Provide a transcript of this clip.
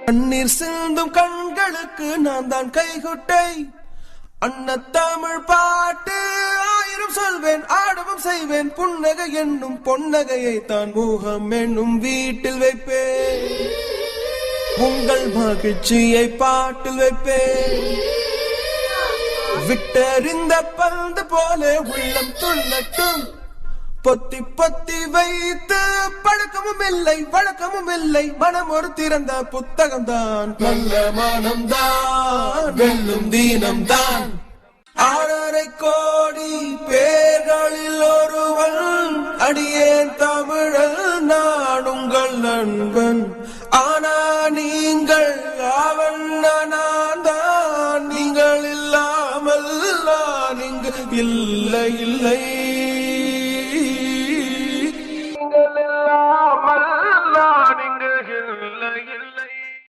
கண்ணீர் சிந்தும் கண்களுக்கு நான் தான் கைகுட்டை. அன்னத்தமிழ் பாட்டு ஆயிரம் சொல்வேன், ஆடவும் செய்வேன். புன்னகை என்னும் பொன்னகையை தான் முகம் என்னும் வீட்டில் வைப்பேன். உங்கள் மகிழ்ச்சியை பாட்டில் வைப்பேன். விட்டறிந்த பந்து போல உள்ளம் துள்ளட்டும். பொத்தி பொத்தி வைத்து பழக்கமும் இல்லை வழக்கமும் இல்லை. மனம் ஒரு திறந்த புத்தகம் தான், நல்ல மனம் தான் வெல்லும் தீனம் தான். 6.5 கோடி பேர்களில் ஒருவன் அடியேன் தமிழன், நான் உங்கள் நண்பன். ஆனா நீங்கள் அவன் நான் தான், நீங்கள் இல்லாமல் நான் இங்கு இல்லை இல்லை.